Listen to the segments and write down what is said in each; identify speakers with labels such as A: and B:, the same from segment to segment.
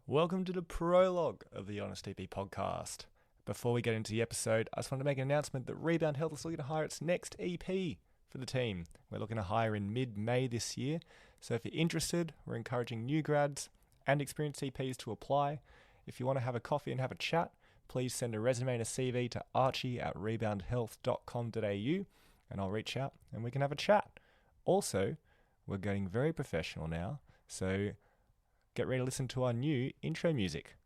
A: Welcome to the prologue of the Honest EP podcast. Before we get into the episode, I just want to make an announcement that Rebound Health is looking to hire its next EP for the team. We're looking to hire in mid-May this year, so if you're interested, we're encouraging new grads and experienced EPs to apply. If you want to have a coffee and have a chat, please send a resume and a CV to archie@reboundhealth.com.au and I'll reach out and we can have a chat. Also, we're getting very professional now, so get ready to listen to our new intro music.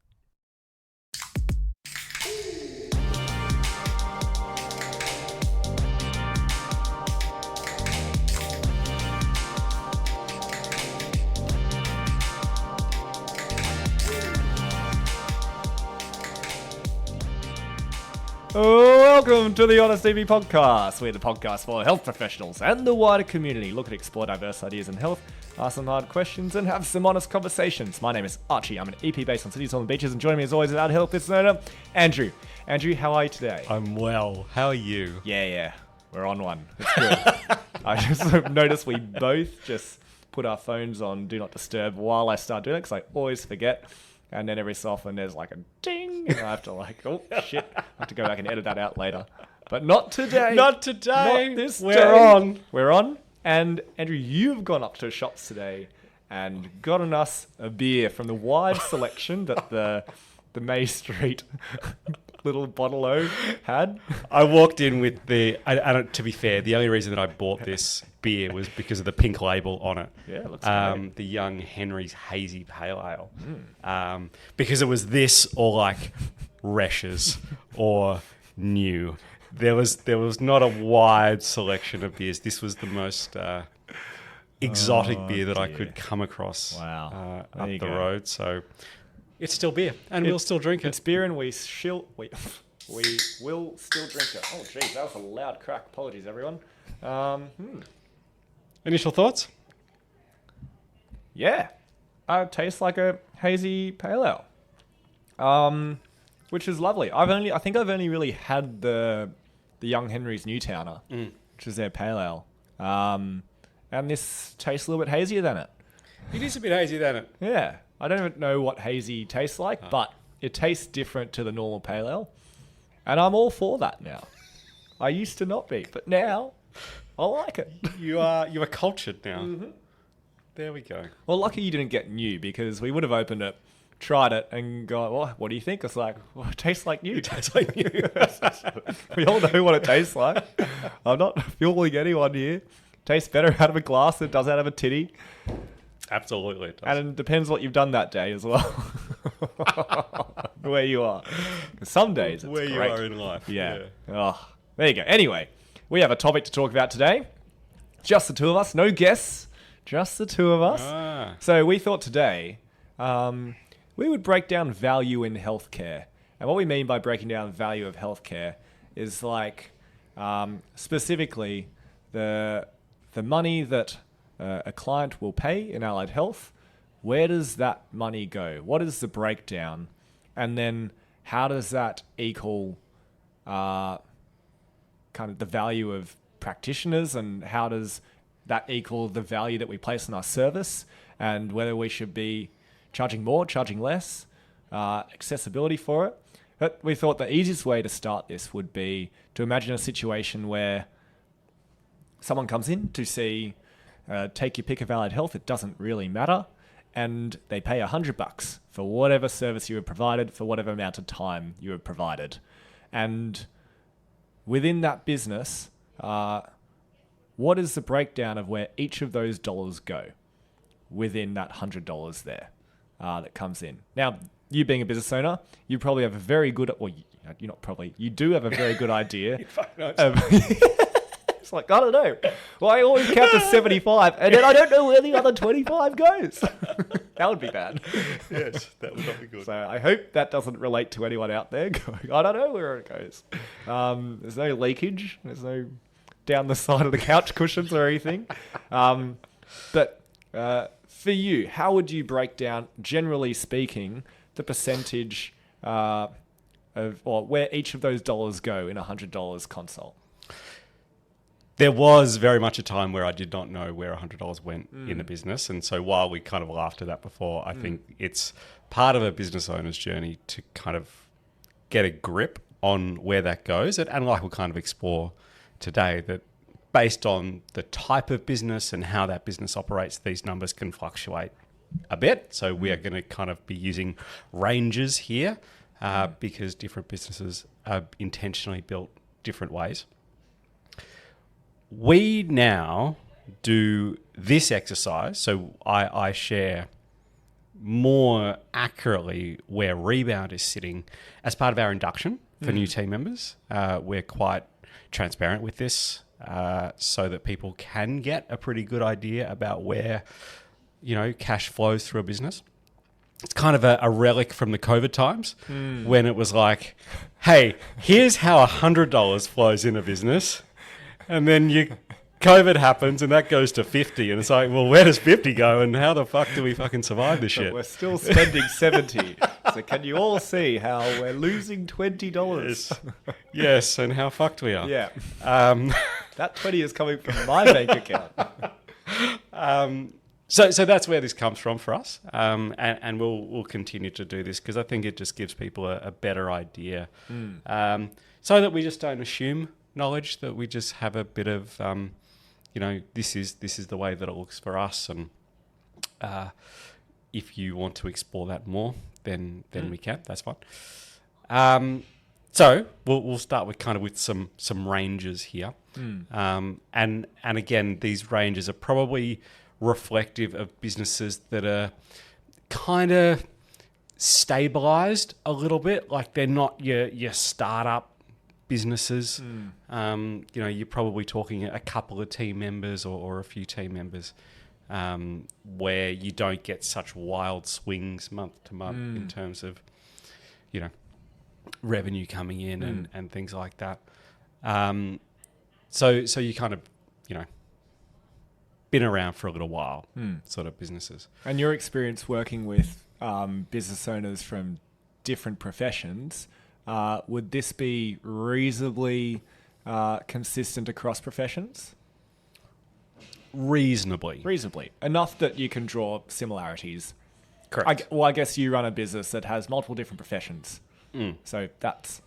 A: Welcome to the Honest EP podcast. We're the podcast for health professionals and the wider community. Look to explore diverse ideas in health, ask some hard questions, and have some honest conversations. My name is Archie. I'm an EP based on cities, on the beaches, and joining me as always is our health business owner, Andrew. Andrew, how are you today?
B: I'm well. How are you?
A: Yeah. We're on one. It's good. I just noticed we both just put our phones on Do Not Disturb while I start doing it because I always forget. And then every so often there's like a ding. And I have to oh shit. I have to go back and edit that out later. But not today.
B: Not today.
A: Not this
B: We're
A: day.
B: on.
A: We're on. And Andrew, you've gone up to shops today and gotten us a beer from the wide selection that the May Street little bottle-o had.
B: I walked in with to be fair, the only reason that I bought this beer was because of the pink label on it.
A: Yeah, it looks great.
B: The Young Henry's Hazy Pale Ale. Because it was this or like Resch's or New. There was not a wide selection of beers. This was the most exotic beer that I could come across up the road. So it's still beer, and we'll still drink it.
A: It's beer, and we will still drink it. Oh, geez, that was a loud crack. Apologies, everyone.
B: Initial thoughts?
A: Yeah, it tastes like a hazy pale ale, which is lovely. I think I've only really had the Young Henry's Newtowner, which is their pale ale, and this tastes a little bit hazier than it.
B: It is a bit hazy, isn't it?
A: Yeah, I don't even know what hazy tastes like, but it tastes different to the normal pale ale, and I'm all for that now. I used to not be, but now I like it.
B: You are cultured now.
A: Mm-hmm.
B: There we go.
A: Well, lucky you didn't get New, because we would have opened it, tried it, and gone, well, what do you think? It's like, well, it tastes like New.
B: It tastes like New.
A: We all know what it tastes like. I'm not fooling anyone here. Tastes better out of a glass than it does out of a titty.
B: Absolutely it does.
A: And it depends what you've done that day as well. Where you are. 'Cause some days it's
B: where
A: great.
B: you are in life.
A: Yeah. Oh, there you go. Anyway, we have a topic to talk about today. Just the two of us. No guests. Just the two of us. So we thought today we would break down value in healthcare. And what we mean by breaking down value of healthcare is like specifically the money that a client will pay in allied health. Where does that money go? What is the breakdown? And then how does that equal kind of the value of practitioners, and how does that equal the value that we place in our service, and whether we should be charging more, charging less, accessibility for it. But we thought the easiest way to start this would be to imagine a situation where someone comes in to see, take your pick of allied health, it doesn't really matter, and they pay $100 for whatever service you have provided, for whatever amount of time you have provided. And within that business, what is the breakdown of where each of those dollars go within that $100 there that comes in? Now, you being a business owner, you probably have a very good, you do have a very good idea. It's like, I don't know. Well, I always count to 75, and then I don't know where the other 25 goes. That would be bad.
B: Yes, that would not be good.
A: So I hope that doesn't relate to anyone out there going, I don't know where it goes. There's no leakage. There's no down the side of the couch cushions or anything. But for you, how would you break down, generally speaking, the percentage or where each of those dollars go in a $100 consult?
B: there was very much a time where I did not know where $100 went in the business. And so while we kind of laughed at that before, I think it's part of a business owner's journey to kind of get a grip on where that goes. And like we'll kind of explore today, that based on the type of business and how that business operates, these numbers can fluctuate a bit. So we are going to kind of be using ranges here because different businesses are intentionally built different ways. We now do this exercise. So I share more accurately where rebound is sitting as part of our induction for new team members. We're quite transparent with this so that people can get a pretty good idea about where, cash flows through a business. It's kind of a relic from the COVID times when it was like, hey, here's how $100 flows in a business. And then COVID happens and that goes to 50. And it's like, well, where does 50 go? And how the fuck do we fucking survive this shit?
A: We're still spending 70. So can you all see how we're losing $20?
B: Yes, and how fucked we are.
A: Yeah. That 20 is coming from my bank account.
B: So that's where this comes from for us, and we'll continue to do this because I think it just gives people a better idea, so that we just don't assume knowledge, that we just have a bit of, this is the way that it looks for us, and if you want to explore that more, then we can. That's fine. So we'll start with some ranges here, and again, these ranges are probably reflective of businesses that are kind of stabilized a little bit. Like they're not your startup businesses. You're probably talking a couple of team members or a few team members where you don't get such wild swings month to month in terms of, revenue coming in and things like that. So you kind of, been around for a little while, sort of businesses.
A: And your experience working with business owners from different professions, would this be reasonably consistent across professions?
B: Reasonably.
A: Enough that you can draw similarities.
B: Correct.
A: I guess you run a business that has multiple different professions. So that's...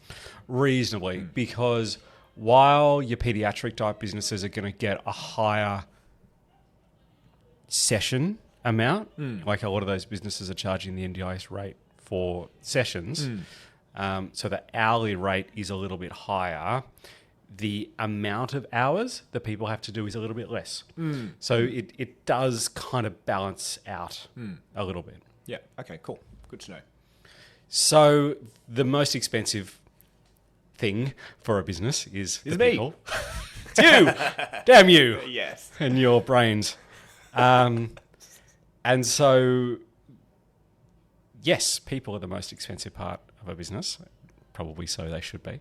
B: Reasonably, because while your pediatric type businesses are going to get a higher session amount, like a lot of those businesses are charging the NDIS rate for sessions, so the hourly rate is a little bit higher. The amount of hours that people have to do is a little bit less. So it does kind of balance out a little bit.
A: Yeah. Okay, cool. Good to know.
B: So the most expensive thing for a business is the
A: me.
B: people. It's you! Damn you!
A: Yes.
B: And your brains. And so, yes, people are the most expensive part of a business. Probably so they should be.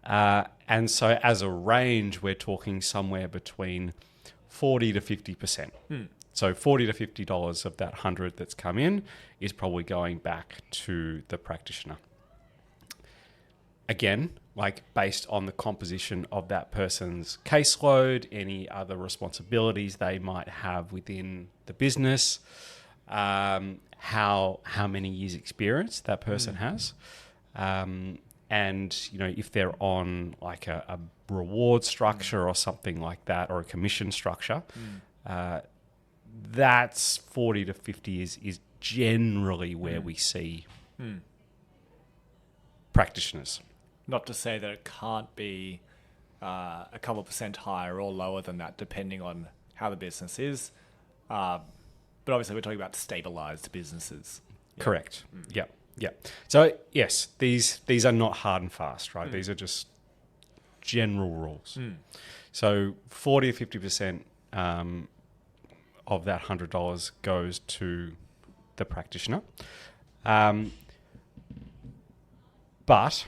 B: And so as a range, we're talking somewhere between 40 to 50%. So $40 to $50 of that 100 that's come in is probably going back to the practitioner. Again, like based on the composition of that person's caseload, any other responsibilities they might have within the business, how many years experience that person has, and if they're on like a reward structure or something like that, or a commission structure, that's 40 to 50 is generally where we see practitioners.
A: Not to say that it can't be a couple % higher or lower than that, depending on how the business is. But obviously, we're talking about stabilized businesses. Yeah.
B: Correct. Yeah. So yes, these are not hard and fast, right? These are just general rules. So 40 or 50% of that $100 goes to the practitioner. But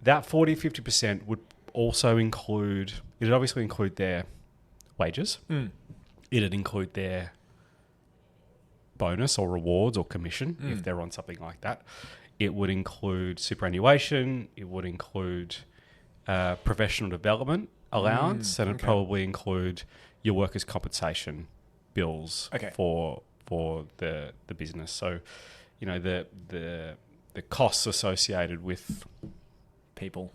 B: that 40, 50% would also include, it'd obviously include their wages. It'd include their bonus or rewards or commission if they're on something like that. It would include superannuation. It would include professional development allowance, and it'd
A: okay.
B: probably include your workers' compensation bills
A: Okay.
B: for the business. So, the costs associated with
A: People.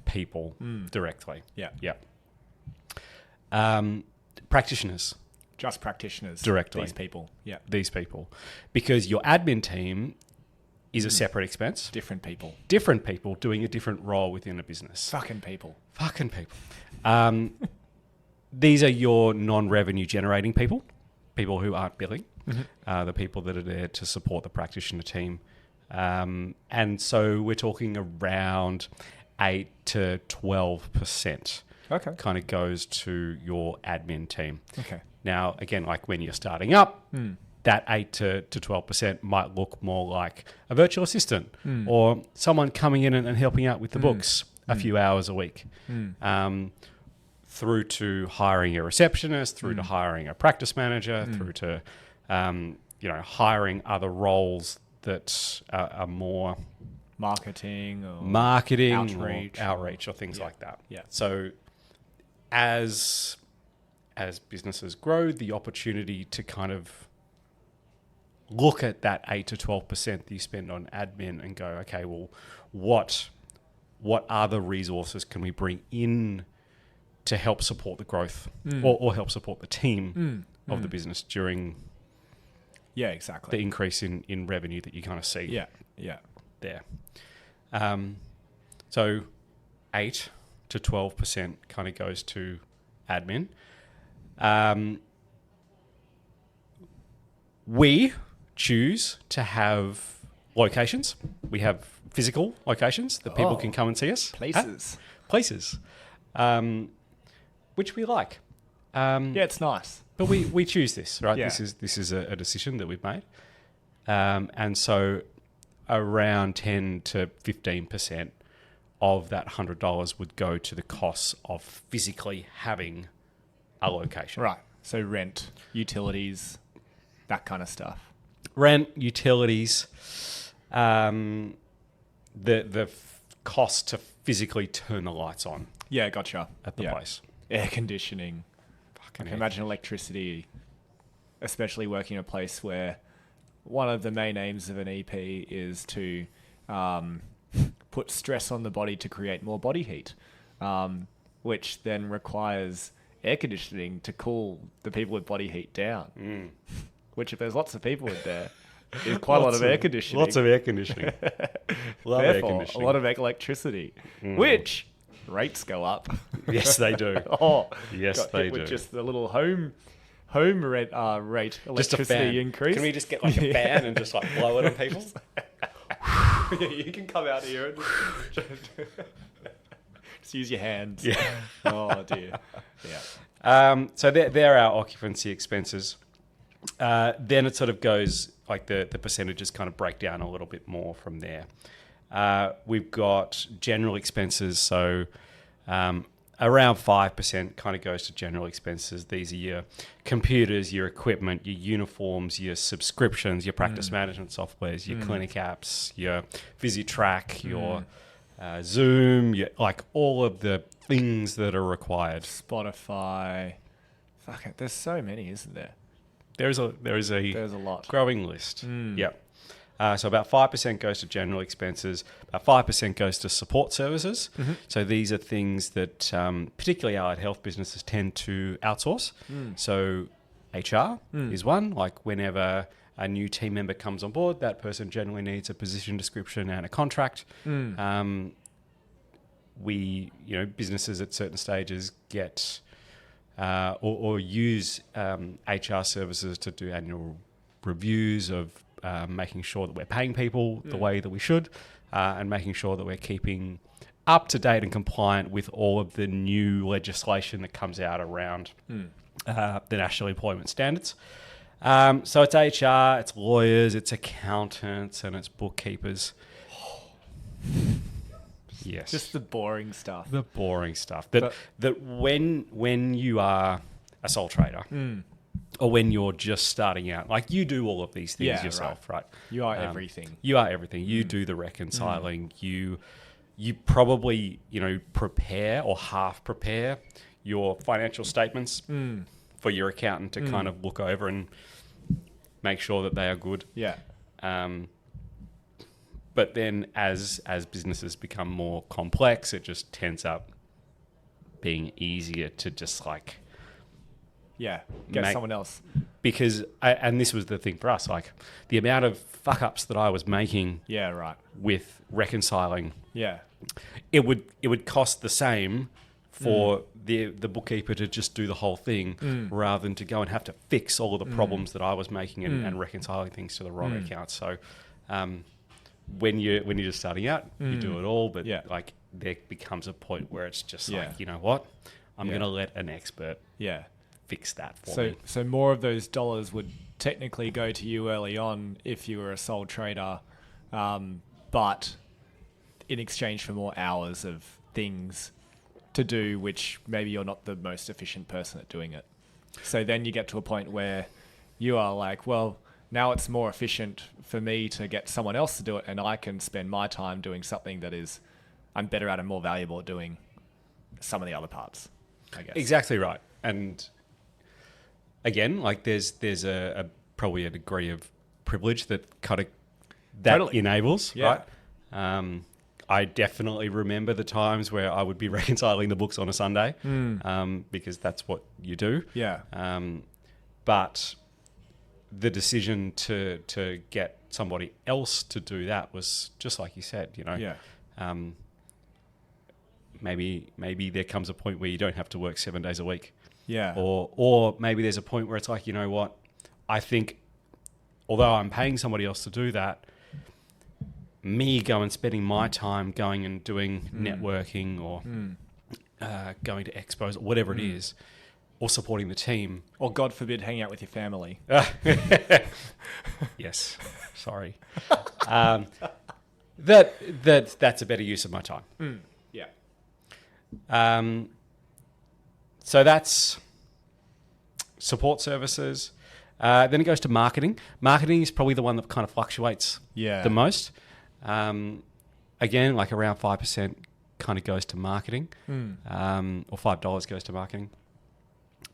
B: directly.
A: Yeah.
B: Yeah. Practitioners.
A: Just practitioners.
B: Directly.
A: These people. Yeah.
B: These people, because your admin team is a separate expense.
A: Different people.
B: Different people doing a different role within a business.
A: Fucking people.
B: Fucking people. These are your non-revenue generating people who aren't billing, the people that are there to support the practitioner team. And so we're talking around 8 to 12%.
A: Okay.
B: Kind of goes to your admin team.
A: Okay.
B: Now, again, like when you're starting up, that 8 to 12% might look more like a virtual assistant or someone coming in and helping out with the books a few hours a week, through to hiring a receptionist, through to hiring a practice manager, through to hiring other roles that are more
A: Marketing or
B: outreach or things like that.
A: Yeah.
B: So as businesses grow, the opportunity to kind of look at that 8 to 12% that you spend on admin and go, okay, well, what other resources can we bring in to help support the growth or help support the team of the business during
A: exactly.
B: the increase in revenue that you kind of see there. So 8 to 12% kind of goes to admin. We choose to have locations. We have physical locations that people can come and see us. Places. Which we like.
A: It's nice.
B: But we choose this, right?
A: Yeah.
B: This is a decision that we've made. And so around 10 to 15% of that $100 would go to the costs of physically having a location.
A: Right. So rent, utilities, that kind of stuff.
B: Rent, utilities, the cost to physically turn the lights on.
A: Yeah, gotcha.
B: At the place.
A: Air conditioning.
B: Fucking
A: I can imagine electricity, especially working in a place where one of the main aims of an EP is to put stress on the body to create more body heat, which then requires air conditioning to cool the people with body heat down. Which, if there's lots of people in there, is quite a lot of air conditioning.
B: Lots of air conditioning. Love air
A: Therefore,
B: conditioning.
A: a lot of electricity, which rates go up.
B: Yes, they do. Yes,
A: got
B: they
A: hit
B: do.
A: With just the little home rate electricity increase.
B: Can we just get like a fan and just like blow it on people?
A: You can come out here and just use your hands.
B: Yeah.
A: Oh dear. Yeah.
B: So they're our occupancy expenses. Then it sort of goes like the percentages kind of break down a little bit more from there. We've got general expenses, so around 5% kind of goes to general expenses. These are your computers, your equipment, your uniforms, your subscriptions, your practice management softwares, your clinic apps, your VisiTrack, your Zoom, like all of the things that are required.
A: Spotify. Fuck it. There's so many, isn't there?
B: There's a
A: lot.
B: Growing list. Yeah. So about 5% goes to general expenses. About 5% goes to support services. So these are things that particularly allied health businesses tend to outsource. So HR is one. Like whenever a new team member comes on board, that person generally needs a position description and a contract. Businesses at certain stages get or use HR services to do annual reviews of making sure that we're paying people the way that we should, and making sure that we're keeping up to date and compliant with all of the new legislation that comes out around the National Employment Standards. So it's HR, it's lawyers, it's accountants, and it's bookkeepers. Yes.
A: Just the boring stuff.
B: The boring stuff. That when you are a sole trader, or when you're just starting out, like you do all of these things yourself, right?
A: You are everything.
B: You are everything. You do the reconciling. You probably prepare or half prepare your financial statements for your accountant to kind of look over and make sure that they are good.
A: Yeah.
B: But then as businesses become more complex, it just ends up being easier to just like...
A: Yeah, get someone else.
B: Because, and this was the thing for us, like the amount of fuck-ups that I was making
A: Yeah, right.
B: with reconciling,
A: Yeah.
B: it would cost the same for the bookkeeper to just do the whole thing rather than to go and have to fix all of the problems that I was making and reconciling things to the wrong account. So when you're just starting out, you do it all, but like there becomes a point where it's just like, you know what, I'm going to let an expert fix that for me.
A: So more of those dollars would technically go to you early on if you were a sole trader, but in exchange for more hours of things to do, which maybe you're not the most efficient person at doing it. So then you get to a point where you are like, well, now it's more efficient for me to get someone else to do it, and I can spend my time doing something that is I'm better at and more valuable at doing some of the other parts, I guess.
B: Exactly right. And again, like there's a probably a degree of privilege that kind of enables, right? I definitely remember the times where I would be reconciling the books on a Sunday because that's what you do.
A: Yeah.
B: But the decision to get somebody else to do that was just like you said, you know.
A: Yeah.
B: Maybe there comes a point where you don't have to work 7 days a week.
A: Yeah.
B: Or maybe there's a point where it's like, you know what, I think although I'm paying somebody else to do that, me going spending my time going and doing networking or going to expos or whatever it is, or supporting the team.
A: Or God forbid, hang out with your family.
B: Yes, sorry. That's a better use of my time.
A: Yeah.
B: So that's support services. Then it goes to marketing. Marketing is probably the one that kind of fluctuates the most. Again, like around 5% kind of goes to marketing, or $5 goes to marketing.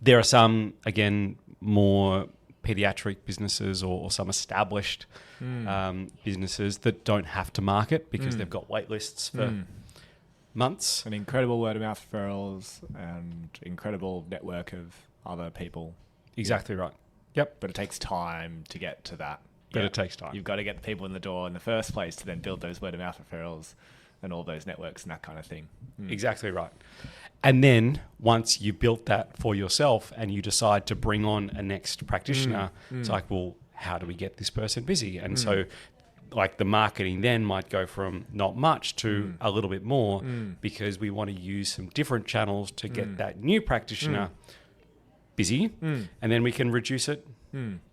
B: There are some, again, more pediatric businesses or some established businesses that don't have to market because they've got wait lists for months.
A: An incredible word of mouth referrals and incredible network of other people.
B: Exactly right. Yep.
A: But it takes time to get to that.
B: But it takes time.
A: You've got to get the people in the door in the first place to then build those word of mouth referrals and all those networks and that kind of thing.
B: Exactly right. And then once you built that for yourself and you decide to bring on a next practitioner, it's like, well, how do we get this person busy? And so like the marketing then might go from not much to a little bit more because we want to use some different channels to get that new practitioner busy, and then we can reduce it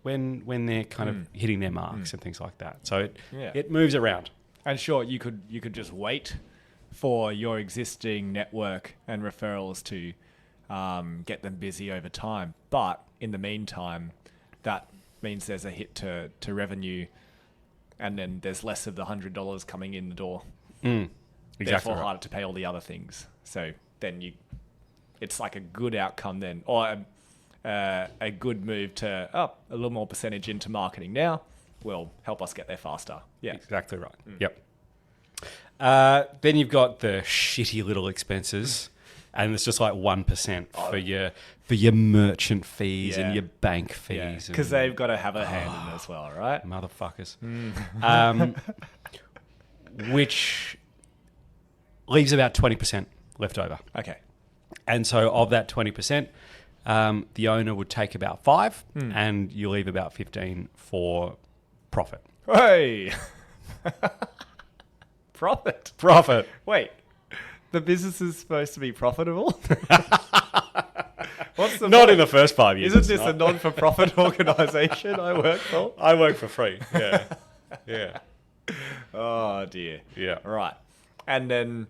B: when they're kind of hitting their marks and things like that. So it moves around.
A: And sure, you could just wait for your existing network and referrals to get them busy over time. But in the meantime, that means there's a hit to revenue, and then there's less of the $100 coming in the door.
B: Exactly.
A: Therefore,
B: right.
A: harder to pay all the other things. So then it's like a good outcome then, or a good move to up a little more percentage into marketing now will help us get there faster. Yeah,
B: exactly right. Yep. Then you've got the shitty little expenses, and it's just like 1% for your merchant fees and your bank fees,
A: because they've got to have a hand in as well, right?
B: Motherfuckers. Which leaves about 20% left over.
A: Okay.
B: And so of that 20%, the owner would take about 5, and you leave about 15 for profit.
A: Hey. Profit. Wait, the business is supposed to be profitable? What's the
B: Not in the first 5 years.
A: Isn't this a non-for-profit organisation I work for?
B: I work for free. Yeah. Yeah.
A: Oh dear.
B: Yeah.
A: Right. And then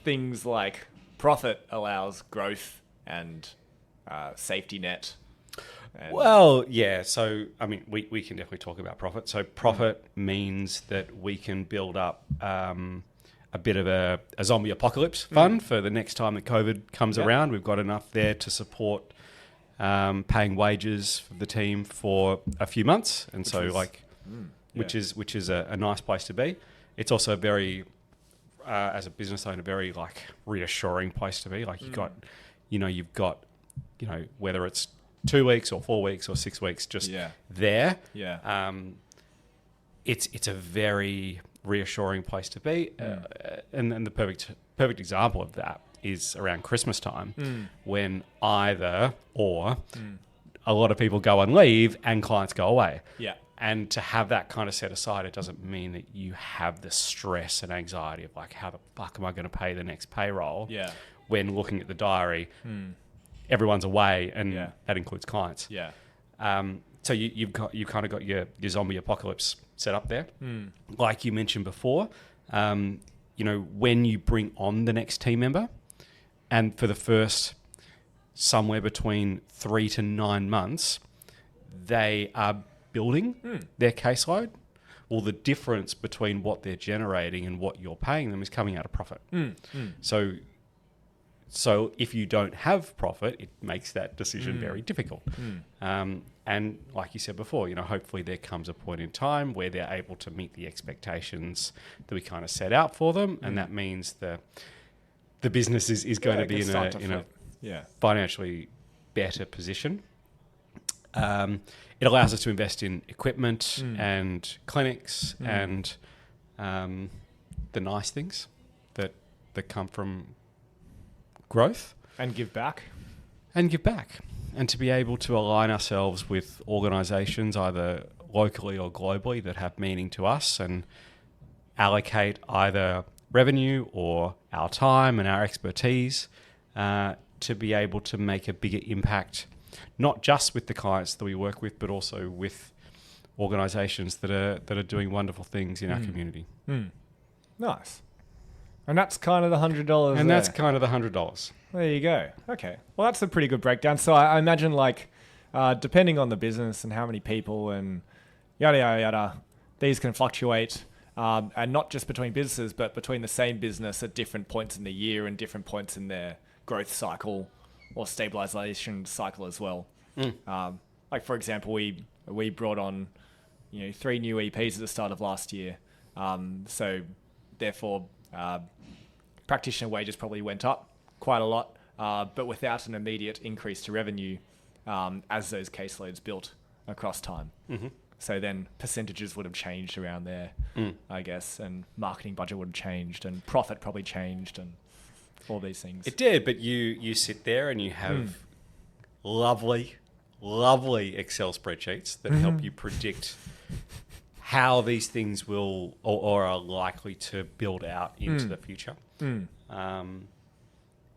A: things like profit allows growth and safety net.
B: Well, yeah. So, I mean, we can definitely talk about profit. So profit means that we can build up a a bit of a zombie apocalypse fund for the next time that COVID comes around. We've got enough there to support paying wages for the team for a few months, and which is a nice place to be. It's also a very, as a business owner, very like reassuring place to be. Like you've got, whether it's 2 weeks or 4 weeks or 6 weeks, just there.
A: Yeah.
B: It's a very reassuring place to be, and then the perfect example of that is around Christmas time, when either or a lot of people go on leave and clients go away.
A: Yeah.
B: And to have that kind of set aside, it doesn't mean that you have the stress and anxiety of like, how the fuck am I going to pay the next payroll?
A: Yeah.
B: When looking at the diary, everyone's away, and that includes clients.
A: Yeah.
B: So you kind of got your zombie apocalypse set up there. Like you mentioned before, when you bring on the next team member, and for the first somewhere between 3 to 9 months, they are building their caseload. Well, the difference between what they're generating and what you're paying them is coming out of profit. So if you don't have profit, it makes that decision very difficult. And like you said before, hopefully there comes a point in time where they're able to meet the expectations that we kind of set out for them, and that means the business is going to be in a financially better position. It allows us to invest in equipment and clinics and the nice things that come from growth.
A: And give back. And to be able to align ourselves with organisations either locally or globally that have meaning to us, and allocate either revenue or our time and our expertise to be able to make a bigger impact, not just with the clients that we work with, but also with organisations that are doing wonderful things in our community. Nice. And that's kind of the $100.
B: And that's kind of the $100.
A: There you go. Okay. Well, that's a pretty good breakdown. So I imagine, like, depending on the business and how many people and yada, yada, yada, these can fluctuate. And not just between businesses, but between the same business at different points in the year and different points in their growth cycle or stabilization cycle as well. Like, for example, we brought on 3 new EPs at the start of last year. So therefore, practitioner wages probably went up quite a lot, but without an immediate increase to revenue as those caseloads built across time. So then percentages would have changed around there, I guess, and marketing budget would have changed, and profit probably changed, and all these things.
B: It did, but you sit there and you have lovely Excel spreadsheets that help you predict how these things will or are likely to build out into the future.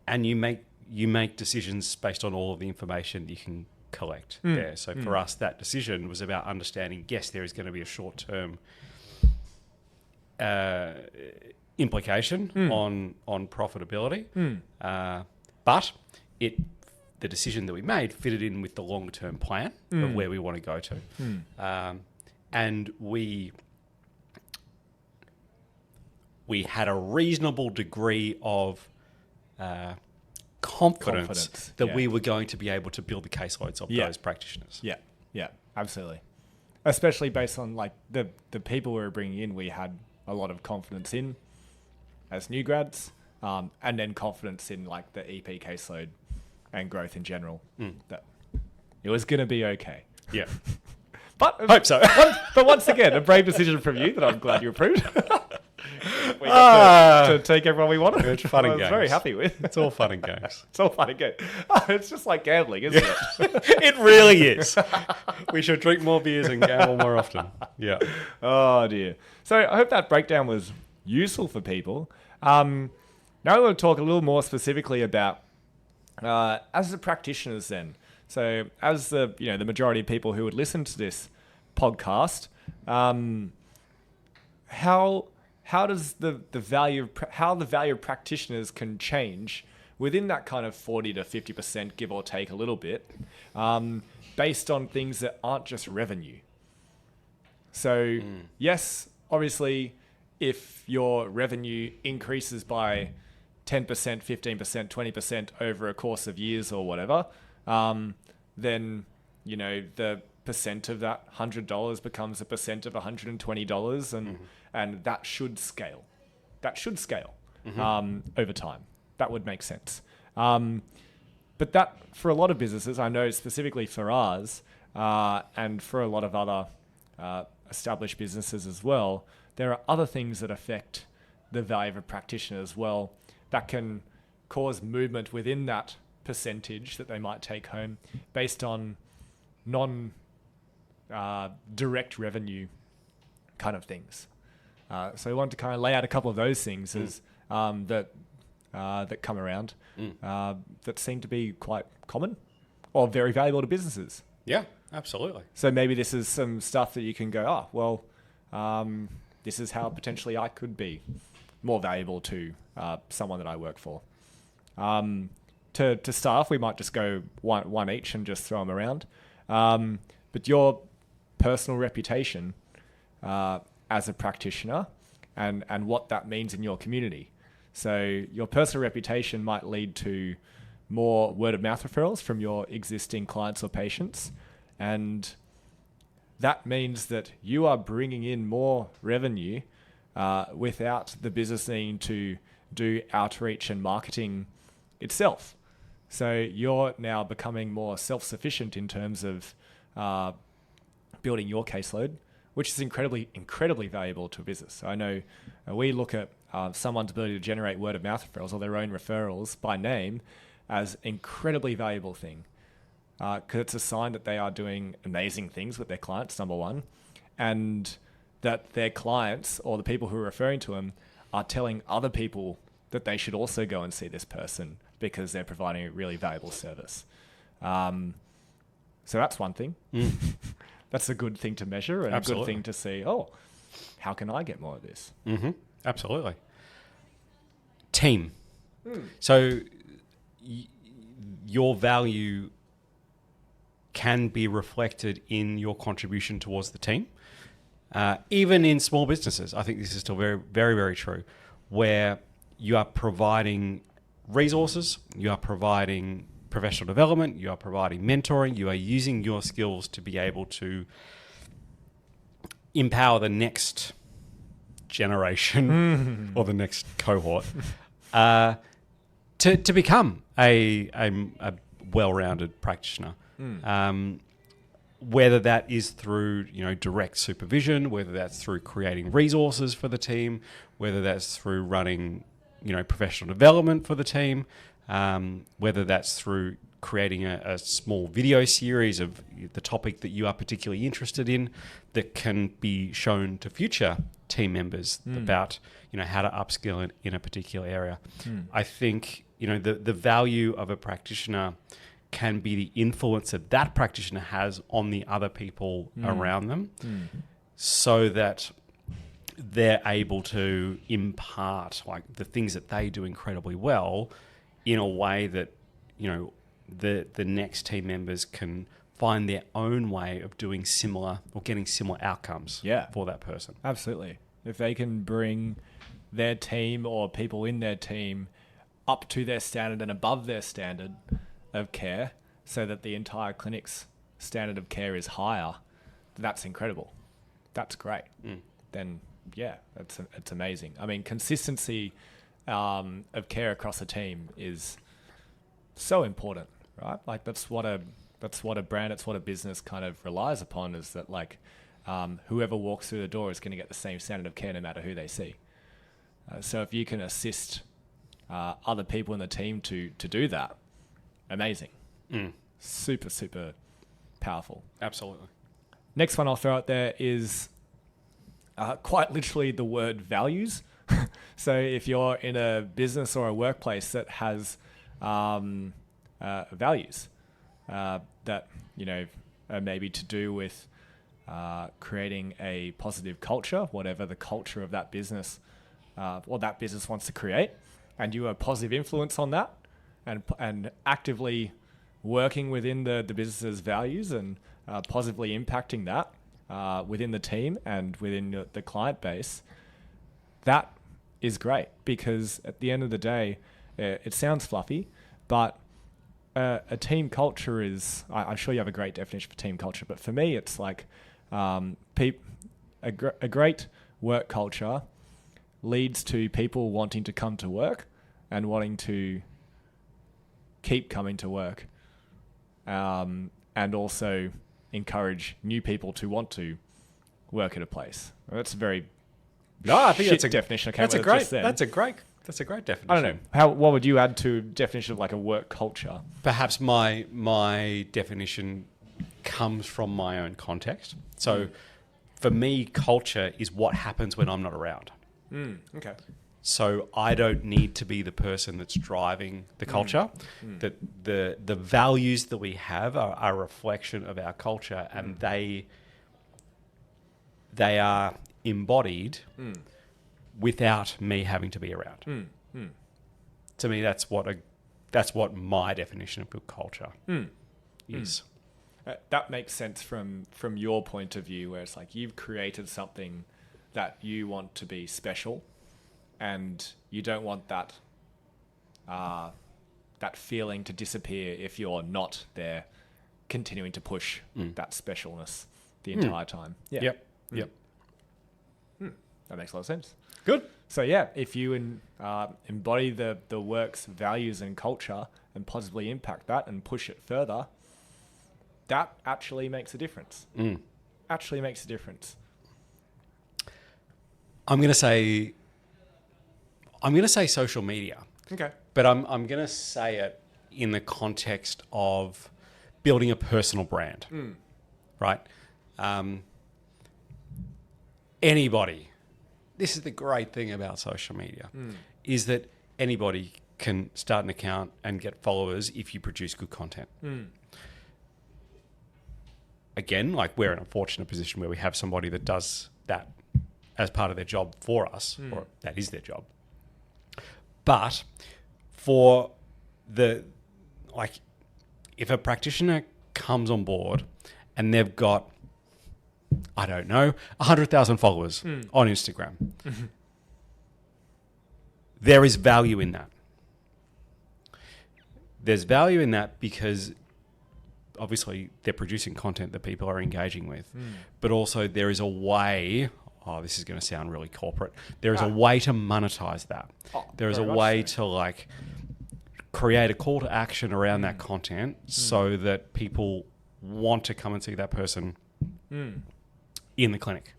B: And you make decisions based on all of the information you can collect there. So for us, that decision was about understanding, yes, there is going to be a short-term implication on profitability, but the decision that we made fitted in with the long-term plan of where we want to go to. And we had a reasonable degree of confidence that we were going to be able to build the caseloads of those practitioners.
A: Yeah, absolutely. Especially based on like the people we were bringing in, we had a lot of confidence in as new grads, and then confidence in like the EP caseload and growth in general. That it was going to be okay.
B: Yeah.
A: But
B: hope so.
A: But once again, a brave decision from you that I'm glad you approved. We got to take everyone we wanted.
B: It's fun and
A: I was
B: games.
A: very happy with.
B: It's all fun and games.
A: It's all fun and games. It's just like gambling, isn't it?
B: It really is. We should drink more beers and gamble more often. Yeah.
A: Oh, dear. So I hope that breakdown was useful for people. Now I want to talk a little more specifically about, as the practitioners then. So as the majority of people who would listen to this podcast, how does the value of practitioners can change within that kind of 40 to 50%, give or take a little bit, based on things that aren't just revenue. So yes, obviously, if your revenue increases by 10%, 15%, 20% over a course of years or whatever, then, the percent of that $100 becomes a percent of $120, and that should scale. Over time. That would make sense. But that, for a lot of businesses, I know specifically for ours, and for a lot of other established businesses as well, there are other things that affect the value of a practitioner as well that can cause movement within that percentage that they might take home based on non-direct revenue kind of things. So I wanted to kind of lay out a couple of those things as that come around that seem to be quite common or very valuable to businesses.
B: Yeah, absolutely.
A: So maybe this is some stuff that you can go, this is how potentially I could be more valuable to someone that I work for. To start off, we might just go one each and just throw them around. But your personal reputation as a practitioner and what that means in your community. So your personal reputation might lead to more word of mouth referrals from your existing clients or patients. And that means that you are bringing in more revenue without the business needing to do outreach and marketing itself. So you're now becoming more self-sufficient in terms of building your caseload, which is incredibly, incredibly valuable to a business. So I know we look at someone's ability to generate word of mouth referrals or their own referrals by name as an incredibly valuable thing. Because it's a sign that they are doing amazing things with their clients, number one, and that their clients or the people who are referring to them are telling other people that they should also go and see this person because they're providing a really valuable service. So that's one thing. That's a good thing to measure and
B: Absolutely.
A: a good thing to see, how can I get more of this?
B: Mm-hmm. Absolutely. Team. So your value can be reflected in your contribution towards the team. Even in small businesses, I think this is still very, very, very true, where you are providing resources, you are providing professional development, you are providing mentoring, you are using your skills to be able to empower the next generation or the next cohort to become a well-rounded practitioner. Whether that is through direct supervision, whether that's through creating resources for the team, whether that's through running professional development for the team, whether that's through creating a small video series of the topic that you are particularly interested in that can be shown to future team members about how to upskill in a particular area. I think the value of a practitioner can be the influence that that practitioner has on the other people around them, so that they're able to impart the things that they do incredibly well in a way that the next team members can find their own way of doing similar or getting similar outcomes for that person.
A: Absolutely. If they can bring their team or people in their team up to their standard and above their standard of care so that the entire clinic's standard of care is higher, that's incredible. That's great. Then, it's amazing. I mean, consistency of care across a team is so important, right? Like that's what a brand, it's what a business kind of relies upon, is that whoever walks through the door is going to get the same standard of care no matter who they see. So if you can assist other people in the team to do that, amazing. Super, super powerful.
B: Absolutely.
A: Next one I'll throw out there is quite literally the word values. So if you're in a business or a workplace that has values that are maybe to do with creating a positive culture, whatever the culture of that business or that business wants to create, and you are a positive influence on that, and actively working within the business's values and positively impacting that within the team and within the client base, that is great, because at the end of the day, it sounds fluffy, but a team culture is, I'm sure you have a great definition for team culture, but for me, it's like a great work culture leads to people wanting to come to work and wanting to keep coming to work, and also encourage new people to want to work at a place. That's a very
B: I think that's a
A: definition.
B: That's a great definition.
A: I don't know. What would you add to definition of like a work culture?
B: Perhaps my definition comes from my own context. So for me, culture is what happens when I'm not around.
A: Okay.
B: So I don't need to be the person that's driving the culture. That the values that we have are a reflection of our culture, and they are embodied without me having to be around. To me, that's what my definition of good culture is.
A: That makes sense from your point of view, where it's like you've created something that you want to be special, and you don't want that feeling to disappear if you're not there, continuing to push that specialness the entire time. Yeah.
B: Yep.
A: That makes a lot of sense.
B: Good.
A: So yeah, if you embody the work's values and culture and positively impact that and push it further, that actually makes a difference. Actually makes a difference.
B: I'm going to say social media.
A: Okay.
B: But I'm going to say it in the context of building a personal brand. Right? Anybody. This is the great thing about social media, is that anybody can start an account and get followers if you produce good content. Again, like, we're in a fortunate position where we have somebody that does that as part of their job for us, or that is their job. But for if a practitioner comes on board and they've got, I don't know, 100,000 followers on Instagram, there is value in that. There's value in that because obviously they're producing content that people are engaging with, but also there is a way, this is going to sound really corporate, there is a way to monetize that. There is a way to like create a call to action around that content so that people want to come and see that person in the clinic.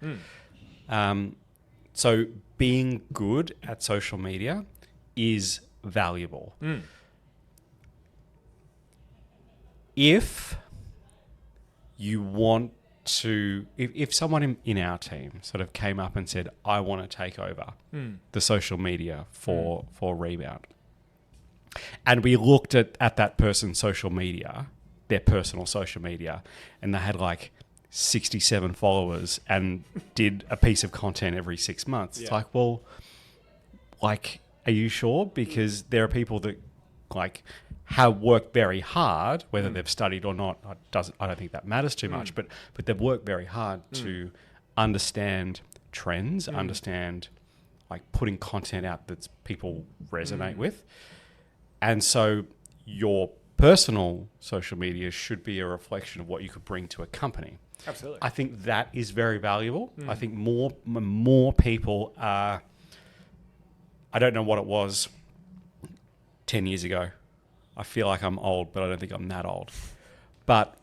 B: So being good at social media is valuable. If you want to, if someone in our team sort of came up and said, I want to take over the social media for Rebound, and we looked at that person's social media, their personal social media, and they had like 67 followers and did a piece of content every 6 months. It's like, well, like, are you sure? Because there are people that like have worked very hard, whether they've studied or not. I don't think that matters too much, but they've worked very hard to understand trends, understand like putting content out that people resonate with. And so your personal social media should be a reflection of what you could bring to a company.
A: Absolutely.
B: I think that is very valuable. I think more people are, I don't know what it was 10 years ago. I feel like I'm old, but I don't think I'm that old. But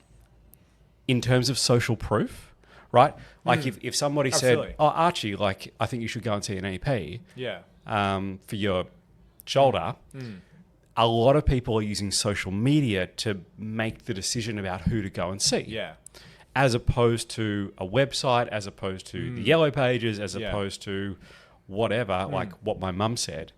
B: in terms of social proof, right? Like if somebody said, oh, Archie, like, I think you should go and see an EP for your shoulder. A lot of people are using social media to make the decision about who to go and see.
A: Yeah.
B: As opposed to a website, as opposed to the yellow pages, as opposed to whatever, like what my mum said.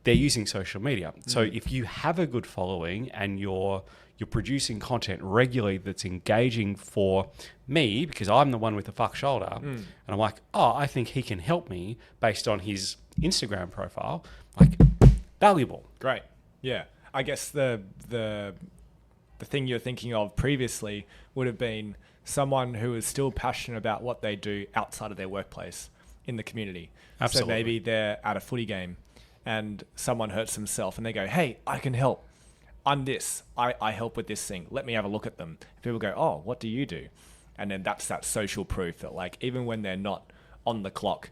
B: They're using social media. So if you have a good following and you're producing content regularly that's engaging for me, because I'm the one with the fuck shoulder, and I'm like, oh, I think he can help me based on his Instagram profile, like, valuable.
A: Great. Yeah. I guess the thing you're thinking of previously would have been someone who is still passionate about what they do outside of their workplace in the community.
B: Absolutely.
A: So maybe they're at a footy game and someone hurts themselves and they go, hey, I can help. I'm this. I help with this thing. Let me have a look at them. People go, oh, what do you do? And then that's that social proof that like even when they're not on the clock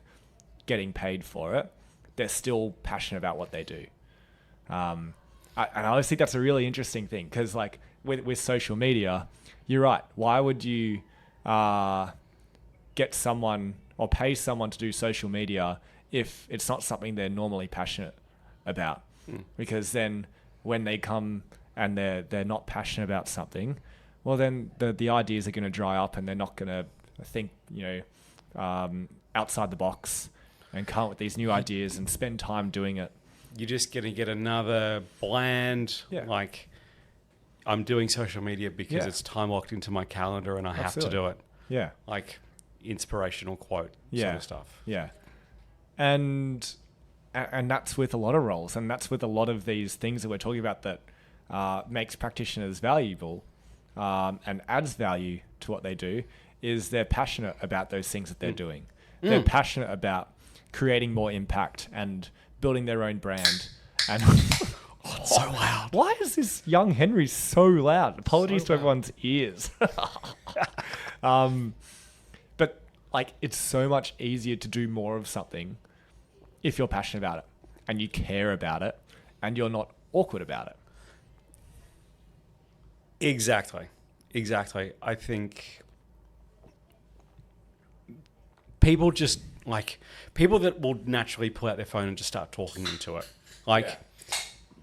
A: getting paid for it, they're still passionate about what they do. And I always think that's a really interesting thing because like with social media, you're right. Why would you get someone or pay someone to do social media if it's not something they're normally passionate about? Because then when they come and they're not passionate about something, well then the ideas are going to dry up and they're not going to think outside the box and come up with these new ideas and spend time doing it.
B: You're just going to get another bland, like, I'm doing social media because it's time locked into my calendar and I have to do it.
A: Yeah.
B: Like, inspirational quote sort of stuff.
A: Yeah. And that's with a lot of roles. And that's with a lot of these things that we're talking about that makes practitioners valuable and adds value to what they do is they're passionate about those things that they're doing. They're passionate about creating more impact and building their own brand. And
B: it's so loud.
A: Why is this young Henry so loud? Apologies to everyone's ears. But like, it's so much easier to do more of something if you're passionate about it and you care about it and you're not awkward about it.
B: Exactly. I think people just like people that will naturally pull out their phone and just start talking into it. Like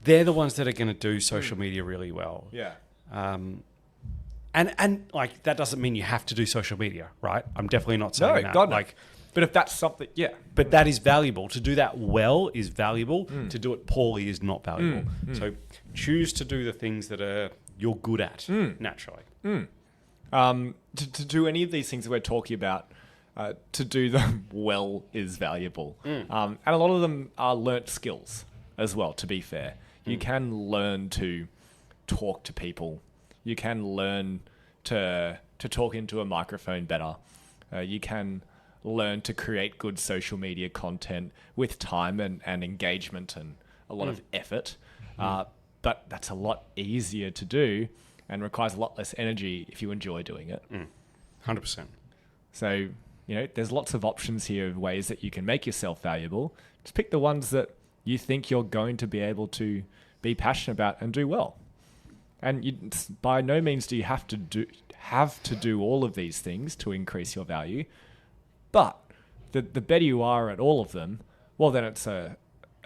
B: they're the ones that are going to do social media really well.
A: Yeah.
B: And like that doesn't mean you have to do social media, right? I'm definitely not saying that.
A: God, no.
B: Like,
A: but if that's something,
B: but that is valuable. To do that well is valuable. To do it poorly is not valuable. So choose to do the things that you're good at naturally.
A: To do any of these things that we're talking about, to do them well is valuable. And a lot of them are learnt skills as well, to be fair. You can learn to talk to people. You can learn to talk into a microphone better. You can learn to create good social media content with time and engagement and a lot of effort. But that's a lot easier to do and requires a lot less energy if you enjoy doing it.
B: 100%.
A: So, there's lots of options here of ways that you can make yourself valuable. Just pick the ones that you think you're going to be able to be passionate about and do well. And by no means do you have to do all of these things to increase your value. But the better you are at all of them, well, then it's a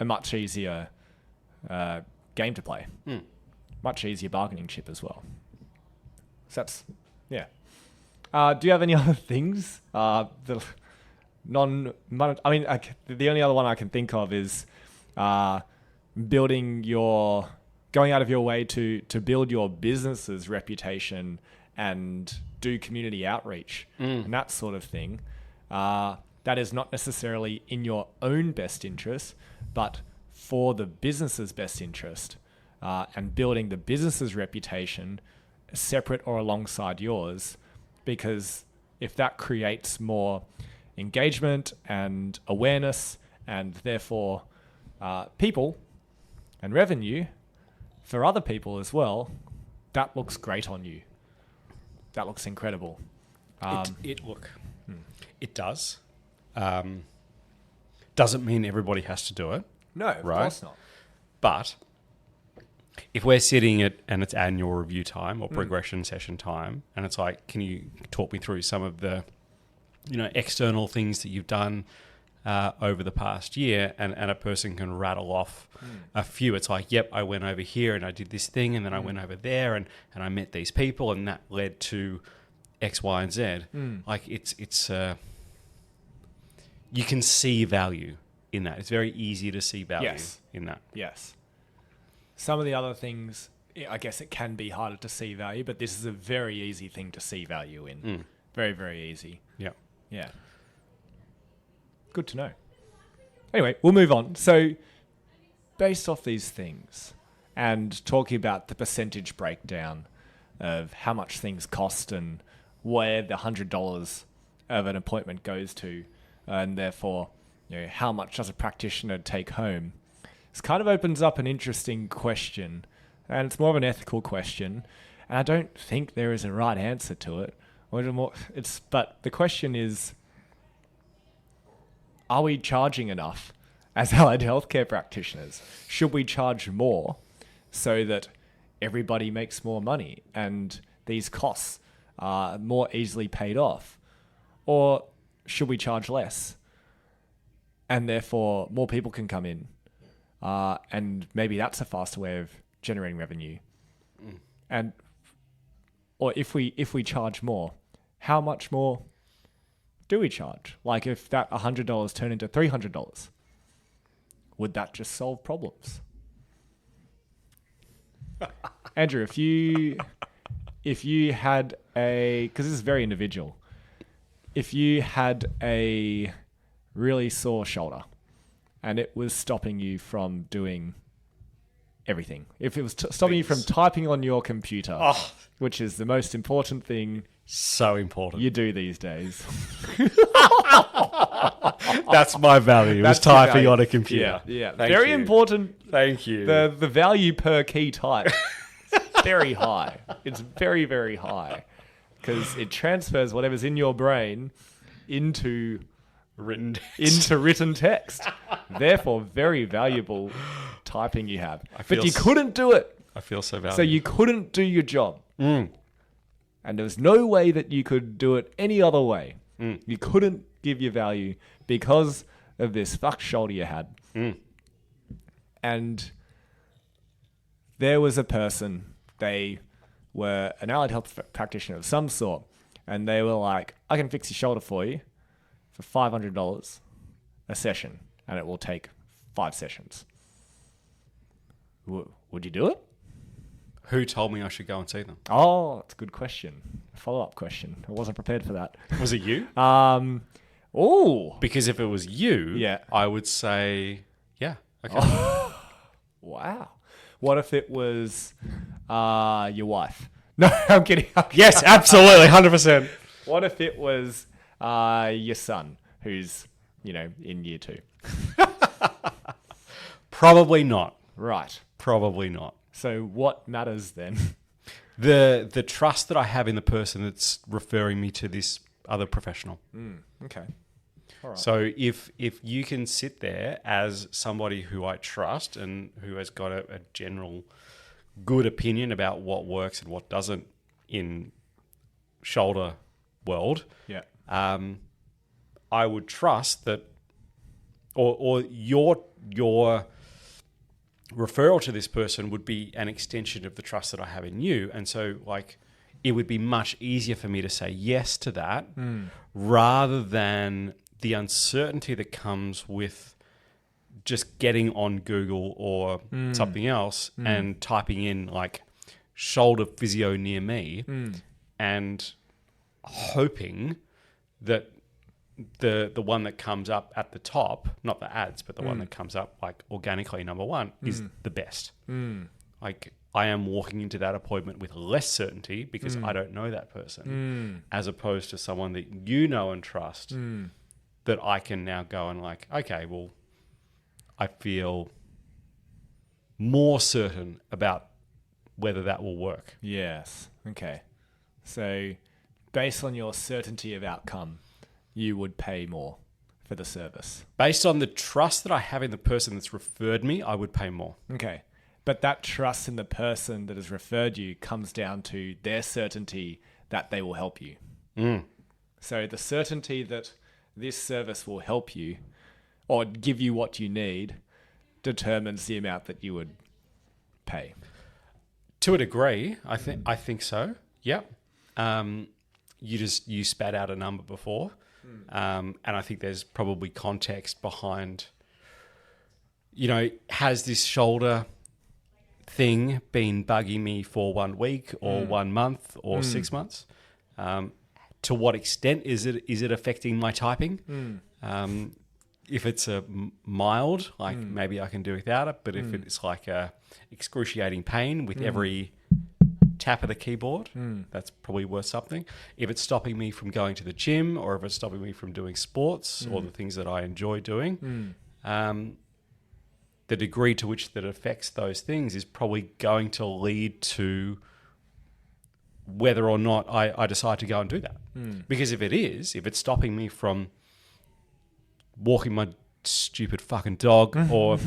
A: much easier game to play. Much easier bargaining chip as well. So that's, do you have any other things? The only other one I can think of is going out of your way to build your business's reputation and do community outreach and that sort of thing. That is not necessarily in your own best interest, but for the business's best interest, and building the business's reputation separate or alongside yours, because if that creates more engagement and awareness and therefore people and revenue for other people as well, that looks great on you. That looks incredible.
B: It does. Doesn't mean everybody has to do it.
A: No, of course not.
B: But if we're sitting and it's annual review time or progression session time, and it's like, can you talk me through some of the, external things that you've done over the past year, and a person can rattle off a few. It's like, yep, I went over here and I did this thing, and then I went over there and I met these people, and that led to X, Y, and Z. Like it's you can see value in that. It's very easy to see value in that.
A: Yes. Some of the other things, I guess it can be harder to see value, but this is a very easy thing to see value in. Very, very easy.
B: Yeah.
A: Yeah. Good to know. Anyway, we'll move on. So, based off these things and talking about the percentage breakdown of how much things cost and where the $100 of an appointment goes to, and therefore, how much does a practitioner take home? This kind of opens up an interesting question, and it's more of an ethical question, and I don't think there is a right answer to it. But the question is, are we charging enough as allied healthcare practitioners? Should we charge more so that everybody makes more money and these costs are more easily paid off? Or should we charge less and therefore more people can come in? And maybe that's a faster way of generating revenue. Or if we charge more, how much more do we charge? Like if that $100 turned into $300, would that just solve problems? Andrew, if you had because this is very individual, if you had a really sore shoulder and it was stopping you from doing everything, if it was stopping you from typing on your computer, which is the most important thing
B: so important
A: you do these days.
B: That's my value. That's typing on a computer.
A: Yeah. Very important.
B: Thank you.
A: The value per key type is very high. It's very, very high because it transfers whatever's in your brain into written text. Therefore, very valuable typing you have. But you couldn't do it.
B: I feel so valuable.
A: So you couldn't do your job. And there was no way that you could do it any other way. You couldn't give your value because of this fucked shoulder you had. And there was a person, they were an allied health practitioner of some sort, and they were like, I can fix your shoulder for you for $500 a session, and it will take 5 sessions. Would you do it?
B: Who told me I should go and see them?
A: Oh, that's a good question. Follow-up question. I wasn't prepared for that.
B: Was it you?
A: Because
B: if it was you, I would say, yeah, okay.
A: Wow. What if it was your wife? No, I'm kidding.
B: Yes, absolutely, 100%.
A: What if it was your son, who's, in year 2?
B: Probably not.
A: Right.
B: Probably not.
A: So what matters then?
B: The trust that I have in the person that's referring me to this other professional.
A: Okay. All right.
B: So if you can sit there as somebody who I trust and who has got a general good opinion about what works and what doesn't in shoulder world, I would trust that, or your referral to this person would be an extension of the trust that I have in you. And so it would be much easier for me to say yes to that rather than the uncertainty that comes with just getting on Google or something else and typing in shoulder physio near me and hoping that the one that comes up at the top, not the ads, but the one that comes up organically number 1 is the best. I am walking into that appointment with less certainty because I don't know that person as opposed to someone that you know and trust that I can now go and okay, well, I feel more certain about whether that will work.
A: Yes. Okay. So based on your certainty of outcome, you would pay more for the service.
B: Based on the trust that I have in the person that's referred me, I would pay more.
A: Okay. But that trust in the person that has referred you comes down to their certainty that they will help you. So the certainty that this service will help you or give you what you need determines the amount that you would pay.
B: To a degree, I think so. Yep. You spat out a number before. And I think there's probably context behind, has this shoulder thing been bugging me for 1 week or 1 month or 6 months? To what extent is it affecting my typing? If it's a mild, maybe I can do without it. But if it's a excruciating pain with every tap of the keyboard, that's probably worth something. If it's stopping me from going to the gym, or if it's stopping me from doing sports or the things that I enjoy doing, the degree to which that affects those things is probably going to lead to whether or not I decide to go and do that. Because if it's stopping me from walking my stupid fucking dog or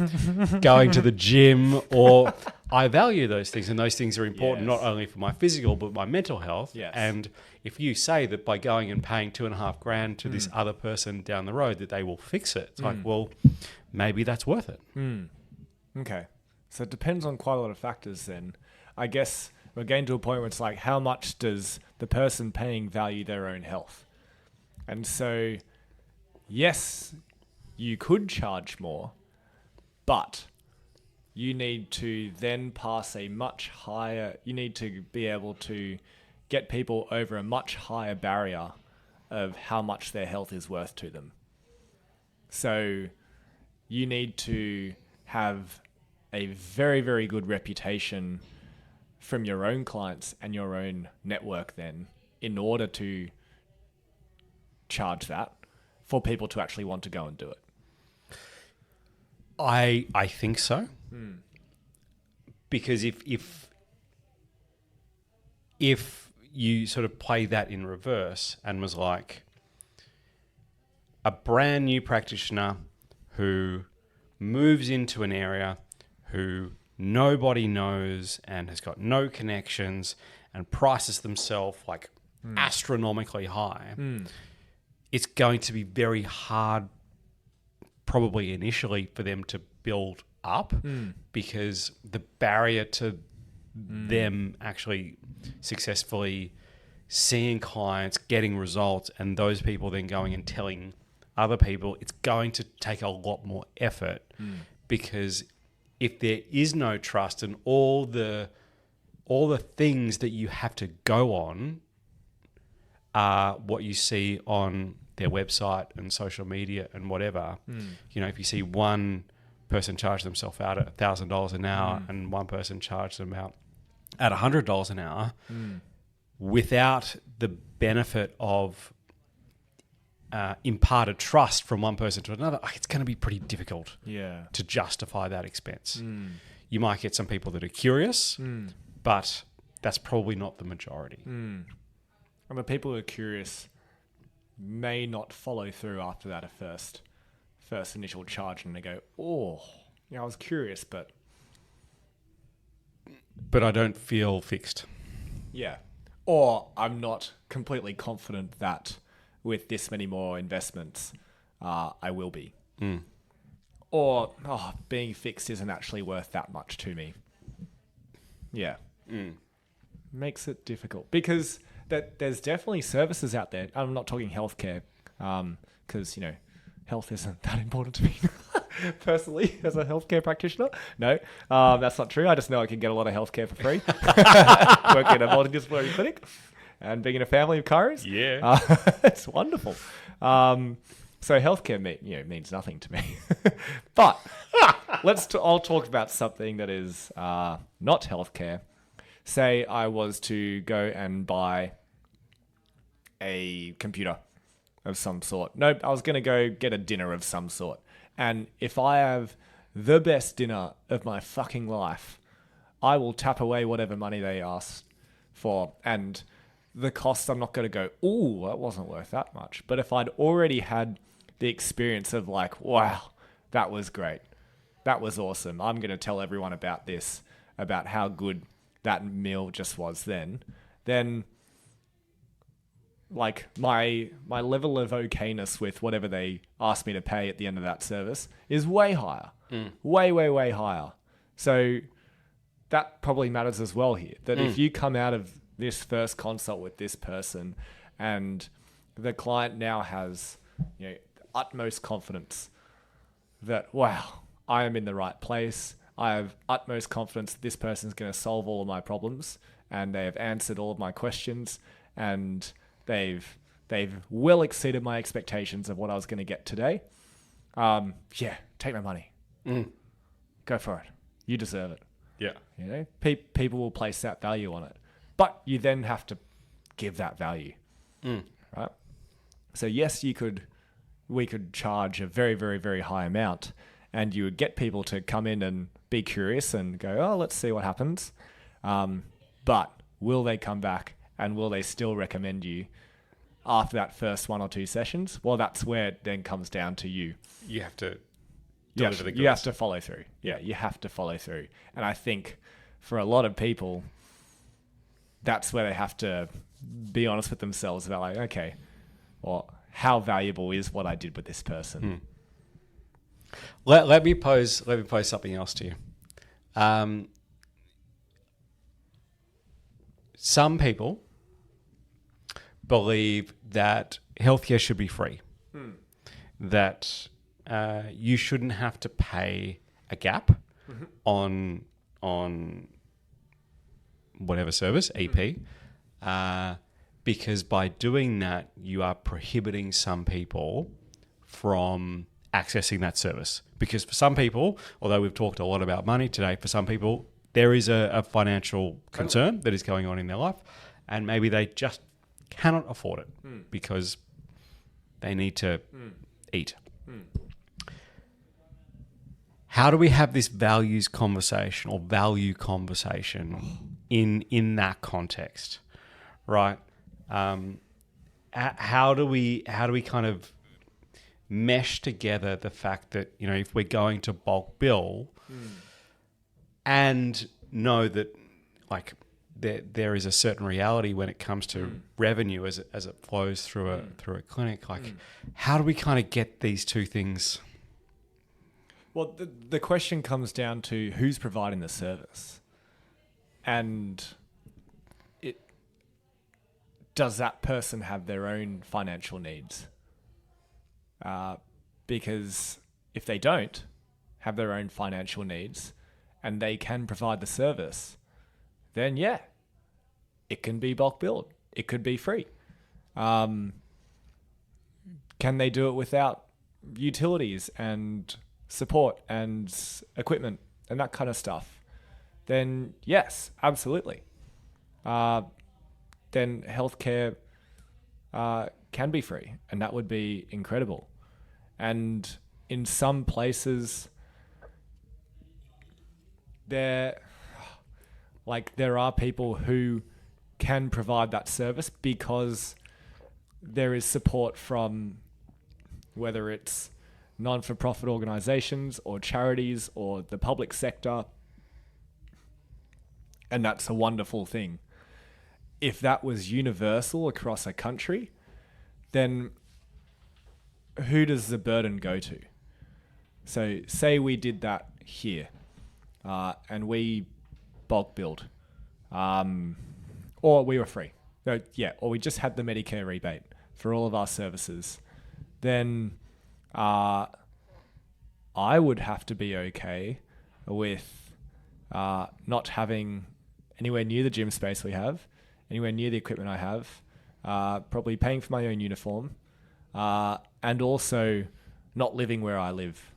B: going to the gym, or I value those things, and those things are important not only for my physical but my mental health. And if you say that by going and paying $2,500 to this other person down the road that they will fix it, it's like, well, maybe that's worth it.
A: Okay, so it depends on quite a lot of factors then. I guess we're getting to a point where it's like, how much does the person paying value their own health? And so yes, you could charge more, but you need to then pass a much higher, you need to be able to get people over a much higher barrier of how much their health is worth to them. So you need to have a very, very good reputation from your own clients and your own network then, in order to charge that for people to actually want to go and do it.
B: I think so. Because if you sort of play that in reverse and was like a brand new practitioner who moves into an area who nobody knows and has got no connections and prices themselves like astronomically high, it's going to be very hard probably initially for them to build up, because the barrier to them actually successfully seeing clients, getting results, and those people then going and telling other people, it's going to take a lot more effort, because if there is no trust and all the things that you have to go on are what you see on their website and social media and whatever. You know, if you see one person charge themselves out at $1,000 an hour and one person charge them out at $100 an hour, without the benefit of imparted trust from one person to another, it's going to be pretty difficult to justify that expense. You might get some people that are curious, but that's probably not the majority.
A: And the people who are curious may not follow through after that at first initial charge, and they go, oh, yeah, I was curious, but
B: I don't feel fixed.
A: Yeah. Or I'm not completely confident that with this many more investments, I will be. Or, being fixed isn't actually worth that much to me. Yeah. Makes it difficult. Because there's definitely services out there. I'm not talking healthcare, because, you know, health isn't that important to me personally as a healthcare practitioner. No, that's not true. I just know I can get a lot of healthcare for free. Working in a multidisciplinary clinic and being in a family of chiros.
B: Yeah.
A: It's wonderful. So healthcare means nothing to me. But I'll talk about something that is not healthcare. Say I was to go and buy a computer of some sort. Nope, I was going to go get a dinner of some sort. And if I have the best dinner of my fucking life, I will tap away whatever money they ask for. And the cost, I'm not going to go, ooh, that wasn't worth that much. But if I'd already had the experience of like, wow, that was great. That was awesome. I'm going to tell everyone about this, about how good that meal just was then like my level of okayness with whatever they ask me to pay at the end of that service is way higher. Way, way, way higher. So that probably matters as well here. That if you come out of this first consult with this person and the client now has, you know, utmost confidence that, wow, I am in the right place. I have utmost confidence that this person is going to solve all of my problems, and they have answered all of my questions, and they've well exceeded my expectations of what I was going to get today. Yeah, take my money. Go for it. You deserve it.
B: Yeah.
A: You know, people will place that value on it. But you then have to give that value, right? So yes, we could charge a very, very, very high amount, and you would get people to come in and be curious and go, oh, let's see what happens. But will they come back, and will they still recommend you after that first 1 or 2 sessions? Well, that's where it then comes down to you.
B: You have to
A: You
B: deliver the goods.
A: you have to follow through. Yeah, you have to follow through. And I think for a lot of people, that's where they have to be honest with themselves about like, okay, well, how valuable is what I did with this person?
B: Let me pose something else to you. Some people believe that healthcare should be free, that you shouldn't have to pay a gap on whatever service, EP, because by doing that, you are prohibiting some people from accessing that service. Because for some people, although we've talked a lot about money today, for some people, there is a financial concern that is going on in their life, and maybe they just cannot afford it because they need to eat. How do we have this values conversation or value conversation in that context, right? How do we kind of mesh together the fact that, you know, if we're going to bulk bill and know that like there is a certain reality when it comes to revenue as it flows through a clinic, like how do we kind of get these two things?
A: Well, the question comes down to who's providing the service, and does that person have their own financial needs? Because if they don't have their own financial needs and they can provide the service, then yeah, it can be bulk billed. It could be free. Can they do it without utilities and support and equipment and that kind of stuff? Then yes, absolutely. Then healthcare can be free, and that would be incredible. And in some places, there are people who can provide that service because there is support from whether it's non-for-profit organizations or charities or the public sector. And that's a wonderful thing. If that was universal across a country, then who does the burden go to? So say we did that here and we bulk billed, or we were free. Or we just had the Medicare rebate for all of our services. Then I would have to be okay with not having anywhere near the gym space we have, anywhere near the equipment I have, probably paying for my own uniform, and also not living where I live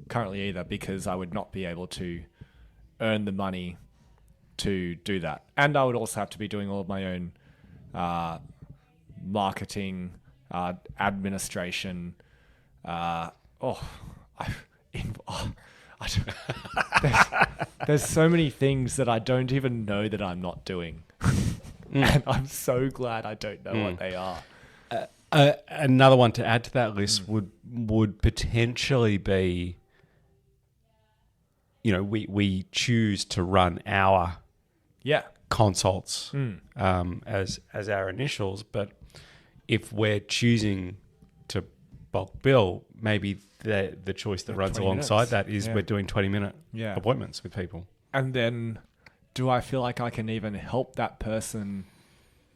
A: currently either, because I would not be able to earn the money to do that. And I would also have to be doing all of my own marketing, administration. There's so many things that I don't even know that I'm not doing. And I'm so glad I don't know what they are.
B: Another one to add to that list would potentially be, you know, we choose to run our consults as our initials, but if we're choosing to bulk bill, maybe the choice that runs alongside that is we're doing 20-minute appointments with people.
A: And then do I feel like I can even help that person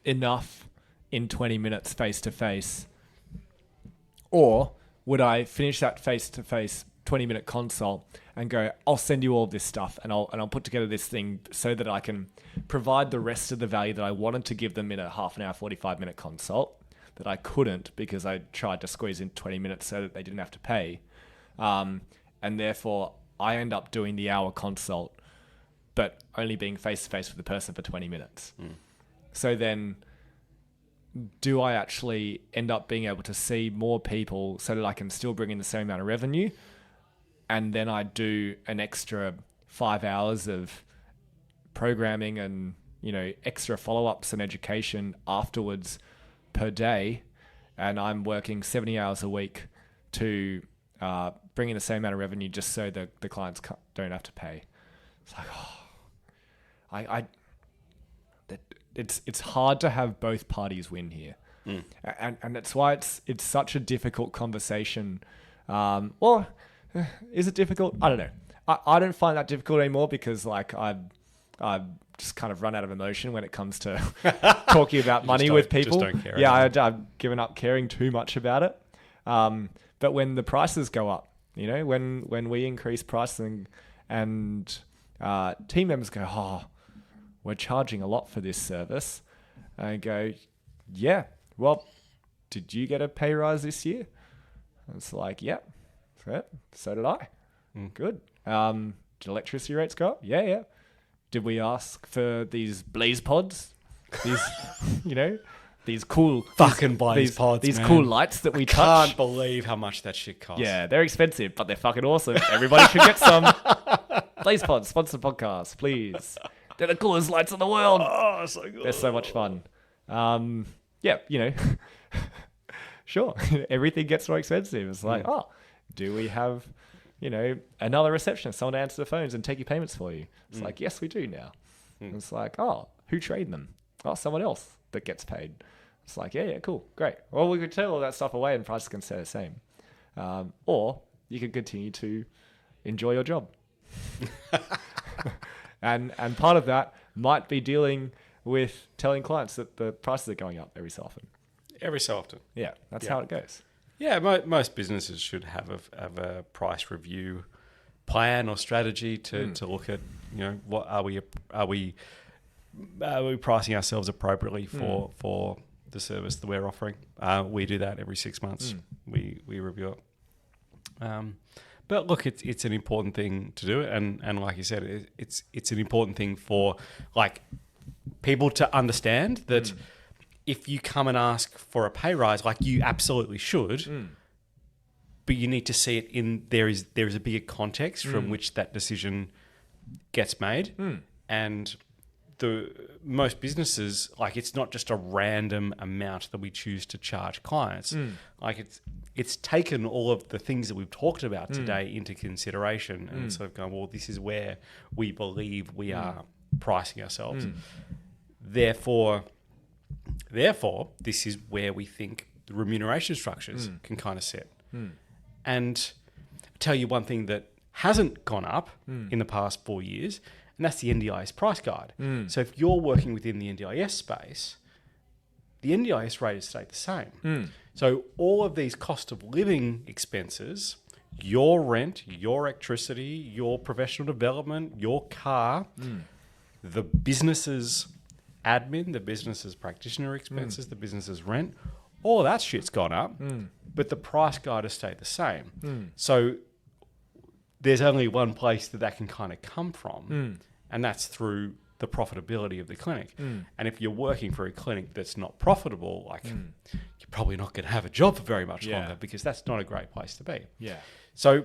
A: enough in 20 minutes face-to-face? Or would I finish that face-to-face 20-minute consult and go, I'll send you all this stuff and I'll put together this thing so that I can provide the rest of the value that I wanted to give them in a half an hour, 45-minute consult that I couldn't because I tried to squeeze in 20 minutes so that they didn't have to pay. And therefore, I end up doing the hour consult, but only being face-to-face with the person for 20 minutes. So then do I actually end up being able to see more people so that I can still bring in the same amount of revenue? And then I do an extra 5 hours of programming and, extra follow-ups and education afterwards per day. And I'm working 70 hours a week to bring in the same amount of revenue just so that the clients don't have to pay. It's like, it's hard to have both parties win here. And that's why it's such a difficult conversation. Or is it difficult? I don't know. I don't find that difficult anymore because like I've just kind of run out of emotion when it comes to talking about money with people.
B: Just don't care.
A: Yeah, I've given up caring too much about it. But when the prices go up, when we increase pricing and team members go, oh, we're charging a lot for this service. And I go, yeah, well, did you get a pay rise this year? And it's like, yeah, so did I. Good. Did electricity rates go up? Yeah. Did we ask for these blaze pods? These, these cool
B: fucking blaze pods,
A: these
B: man.
A: cool lights that we touch.
B: Can't believe how much that shit costs.
A: Yeah, they're expensive, but they're fucking awesome. Everybody should get some. Blaze pods, sponsor the podcast, please. They're the coolest lights in the world.
B: Oh, so good.
A: They're so much fun. Sure, everything gets more expensive. It's like, do we have, another receptionist, someone to answer the phones and take your payments for you? It's like, yes, we do now. It's like, who traded them? Someone else that gets paid. It's like, yeah, cool, great. Well, we could take all that stuff away and prices can stay the same. Or you could continue to enjoy your job. And part of that might be dealing with telling clients that the prices are going up every so often.
B: Every so often.
A: Yeah, that's how it goes.
B: Yeah, most businesses should have a price review plan or strategy to look at, what are we pricing ourselves appropriately for the service that we're offering. We do that every 6 months. We review it. But look, it's an important thing to do, and like you said, it's an important thing for like people to understand that if you come and ask for a pay rise, like you absolutely should, but you need to see it in there is a bigger context from which that decision gets made, and most businesses, like it's not just a random amount that we choose to charge clients. Like it's taken all of the things that we've talked about today into consideration and sort of going, well, this is where we believe we are pricing ourselves. Therefore, this is where we think the remuneration structures can kind of sit. And I'll tell you one thing that hasn't gone up in the past 4 years, and that's the NDIS price guide. So if you're working within the NDIS space, the NDIS rate has stayed the same. So all of these cost of living expenses, your rent, your electricity, your professional development, your car, the business's admin, the business's practitioner expenses, the business's rent, all of that shit's gone up, but the price guide has stayed the same. So there's only one place that can kind of come from, and that's through the profitability of the clinic. And if you're working for a clinic that's not profitable, like you're probably not going to have a job for very much longer, because that's not a great place to be.
A: Yeah.
B: So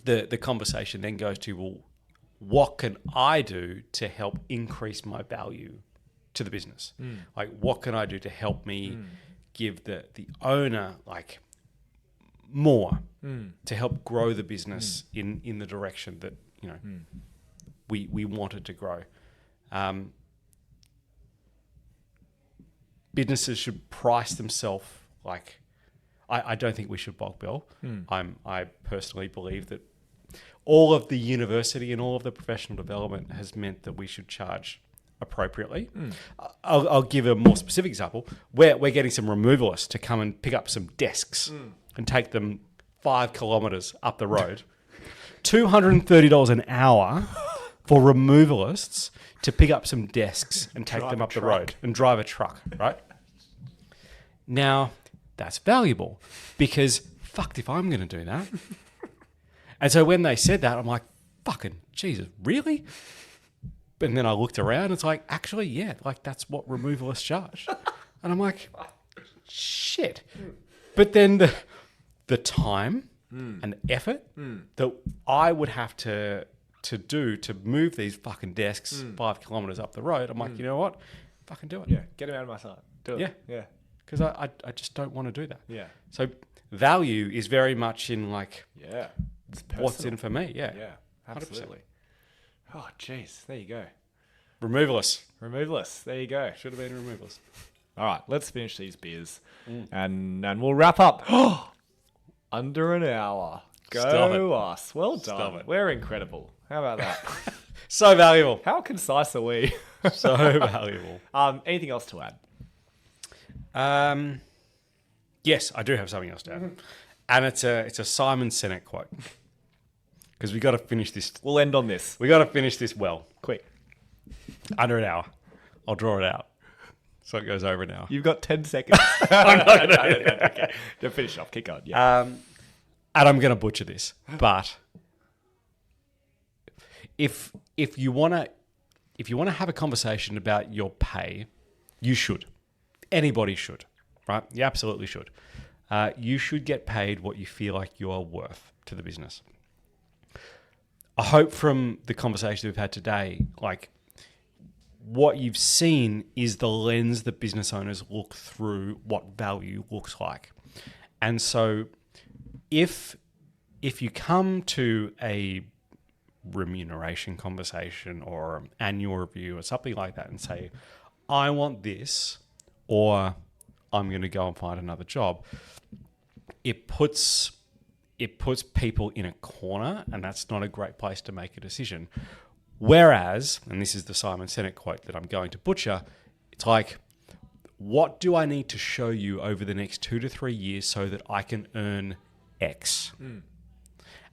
B: the conversation then goes to, well, what can I do to help increase my value to the business? Like, what can I do to help me give the owner like more to help grow the business in the direction that we wanted to grow. Businesses should price themselves like. I don't think we should bulk bill. I personally believe that all of the university and all of the professional development has meant that we should charge appropriately. I'll give a more specific example. We're getting some removalists to come and pick up some desks and take them 5 kilometres up the road. $230 an hour for removalists to pick up some desks and take them up the road and drive a truck, right? Now, that's valuable because fucked if I'm going to do that. And so when they said that, I'm like, fucking Jesus, really? And then I looked around. It's like, actually, yeah, like that's what removalists charge. And I'm like, shit. But then the time and the effort that I would have to do to move these fucking desks 5 kilometers up the road, I'm like, you know what? Fucking do it.
A: Yeah, get him out of my sight. Do it.
B: Yeah.
A: Yeah.
B: Because I just don't want to do that.
A: Yeah.
B: So value is very much in like
A: Yeah. It's
B: what's
A: personal.
B: in for me. Yeah.
A: Yeah, absolutely. Oh, jeez. There you go.
B: Removalist.
A: Removalist. There you go.
B: Should have been removalist.
A: All right, let's finish these beers, and we'll wrap up. Under an hour. Go
B: Stop
A: us. Well done.
B: Stop it.
A: We're incredible. How about that?
B: So valuable.
A: How concise are we?
B: So valuable.
A: Anything else to add?
B: Yes, I do have something else to add. And it's a Simon Sinek quote. Because we got to finish this.
A: We'll end on this.
B: We got to finish this well.
A: Quick.
B: Under an hour. I'll draw it out. So it goes over an hour.
A: You've got 10 seconds. Okay. Don't finish off. Keep going. Yeah.
B: And I'm going to butcher this. But if you want to have a conversation about your pay, you should. Anybody should. Right? You absolutely should. You should get paid what you feel like you are worth to the business. I hope from the conversation we've had today, like what you've seen is the lens that business owners look through what value looks like. And so if you come to a remuneration conversation or annual review or something like that and say, I want this, or I'm going to go and find another job, it puts people in a corner, and that's not a great place to make a decision. Whereas, and this is the Simon Sinek quote that I'm going to butcher, it's like, what do I need to show you over the next 2 to 3 years so that I can earn X? And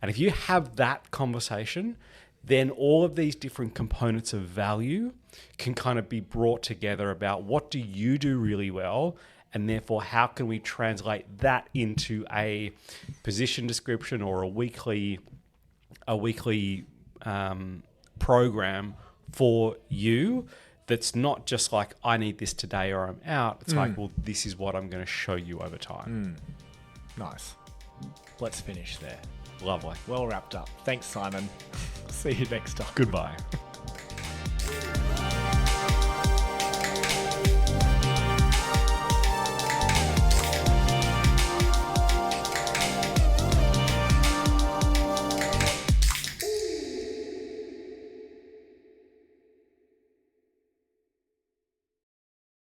B: if you have that conversation, then all of these different components of value can kind of be brought together about what do you do really well, and therefore how can we translate that into a position description or a weekly program for you that's not just like, I need this today or I'm out. It's like, well, this is what I'm going to show you over time.
A: Nice. Let's finish there.
B: Lovely.
A: Well wrapped up. Thanks, Simon. See you next time.
B: Goodbye.